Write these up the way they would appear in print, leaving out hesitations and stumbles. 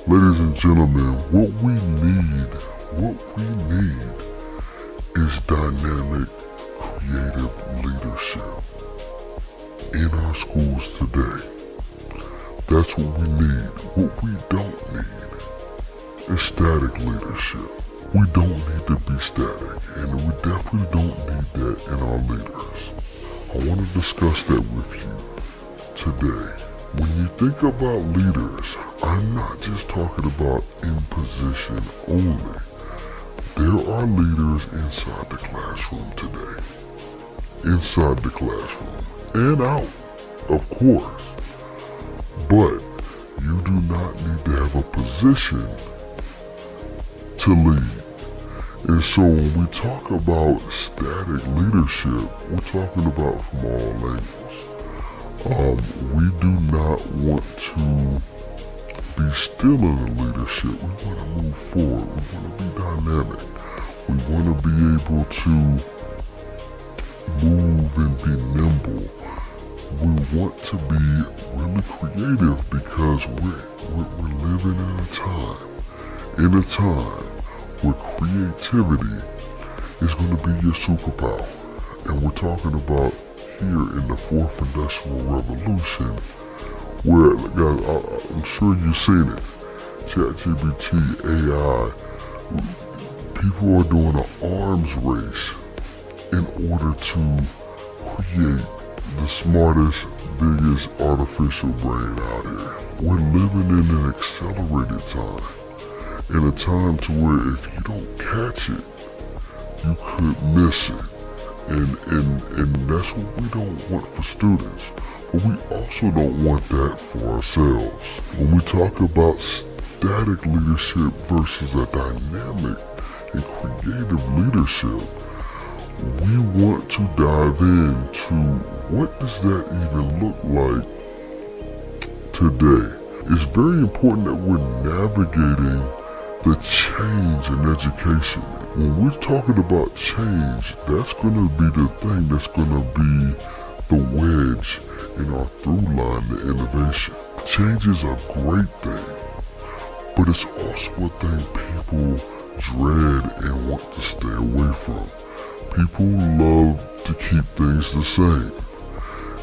Ladies and gentlemen, what we need is dynamic, creative leadership in our schools today. That's what we need. What we don't need is static leadership. We don't need to be static, and we definitely don't need that in our leaders. I want to discuss that with you today. When you think about leaders, I'm not just talking about in position only. There are leaders inside the classroom today. Inside the classroom and out, of course. But you do not need to have a position to lead. And so when we talk about static leadership, we're talking about from all angles. We do not want to be still in the leadership. We want to move forward. We want to be dynamic. We want to be able to move and be nimble. We want to be really creative because we're living in a time where creativity is going to be your superpower. And we're talking about here in the fourth industrial revolution, where, guys, I'm sure you've seen it, ChatGPT, AI, people are doing an arms race in order to create the smartest, biggest artificial brain out here. We're living in an accelerated time, in a time to where if you don't catch it, you could miss it. And that's what we don't want for students. But we also don't want that for ourselves. When we talk about static leadership versus a dynamic and creative leadership, we want to dive into what does that even look like today. It's very important that we're navigating the change in education. When we're talking about change, that's going to be the thing that's going to be the wedge in our through line to innovation. Change is a great thing, but it's also a thing people dread and want to stay away from. People love to keep things the same.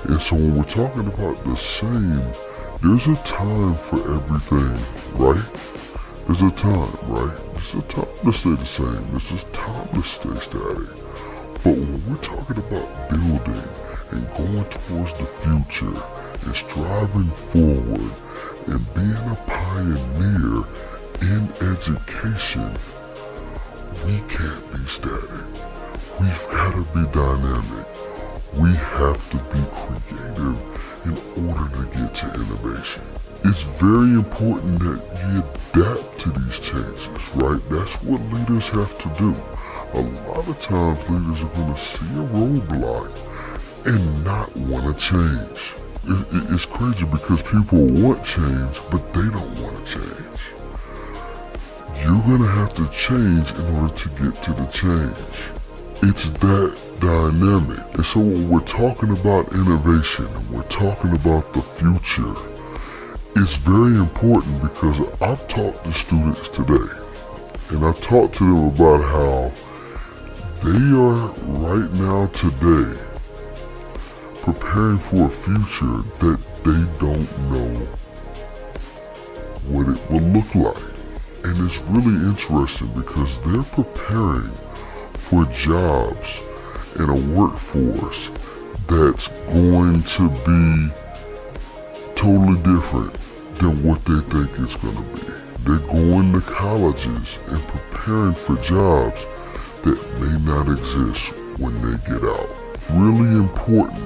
And so when we're talking about the same, there's a time for everything, right? There's a time, right? There's a time to stay the same. There's a time to stay static. But when we're talking about building and going towards the future and striving forward and being a pioneer in education, we can't be static. We've got to be dynamic. We have to be creative in order to get to innovation. It's very important that you adapt to these changes, right? That's what leaders have to do. A lot of times leaders are going to see a roadblock and not want to change. It's crazy because people want change, but they don't want to change. You're going to have to change in order to get to the change. It's that dynamic. And so when we're talking about innovation and we're talking about the future, it's very important because I've talked to students today and I talked to them about how they are right now today preparing for a future that they don't know what it will look like. And it's really interesting because they're preparing for jobs in a workforce that's going to be totally different than what they think it's going to be. They're going to colleges and preparing for jobs that may not exist when they get out. Really important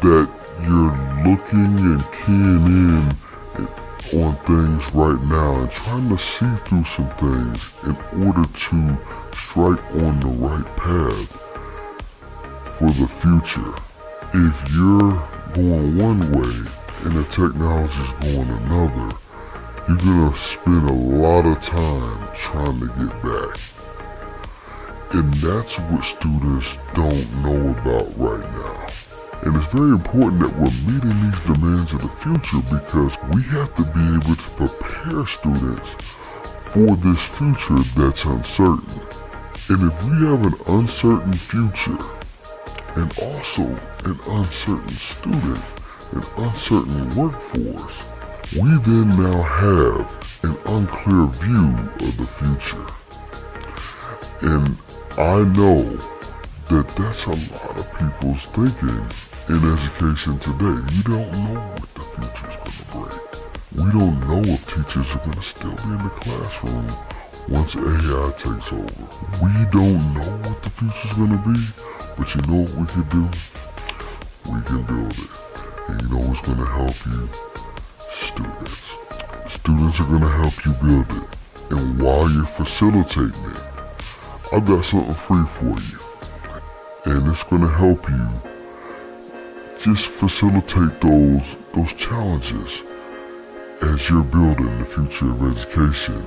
that you're looking and keying in on things right now and trying to see through some things in order to strike on the right path for the future. If you're going one way and the technology's going another, you're gonna spend a lot of time trying to get back. And that's what students don't know about right now. And it's very important that we're meeting these demands of the future, because we have to be able to prepare students for this future that's uncertain. And if we have an uncertain future and also an uncertain student, an uncertain workforce, we then now have an unclear view of the future. And I know that that's a lot of people's thinking in education today. You don't know what the future's gonna bring. We don't know if teachers are gonna still be in the classroom once AI takes over. We don't know what the future's gonna be, but you know what we can do? We can build it. And you know what's gonna help you? Students. Students are gonna help you build it. And while you're facilitating it, I've got something free for you. And it's gonna help you just facilitate those challenges as you're building the future of education.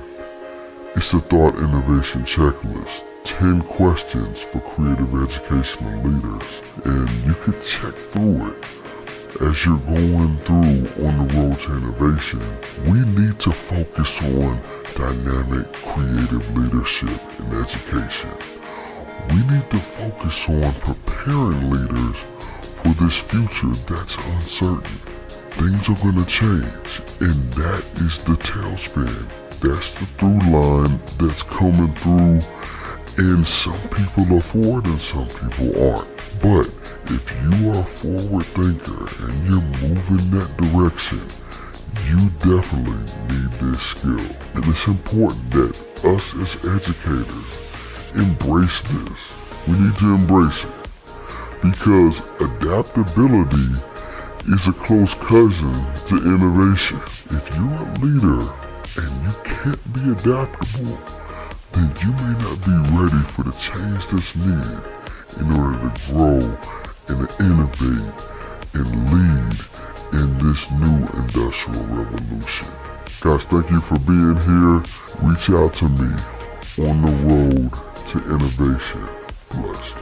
It's a thought innovation checklist, 10 questions for creative educational leaders. And you could check through it as you're going through on the road to innovation. We need to focus on dynamic creative leadership in education. We need to focus on preparing leaders for this future that's uncertain. Things are going to change, and that is the tailspin. That's the through line that's coming through, and some people are for it and some people aren't. But if you are a forward thinker and you're moving that direction, you definitely need this skill. And it's important that us as educators embrace this. We need to embrace it, because adaptability is a close cousin to innovation. If you're a leader and you can't be adaptable, then you may not be ready for the change that's needed in order to grow and to innovate and lead in this new industrial revolution. Guys, thank you for being here. Reach out to me on the road to innovation. Bless.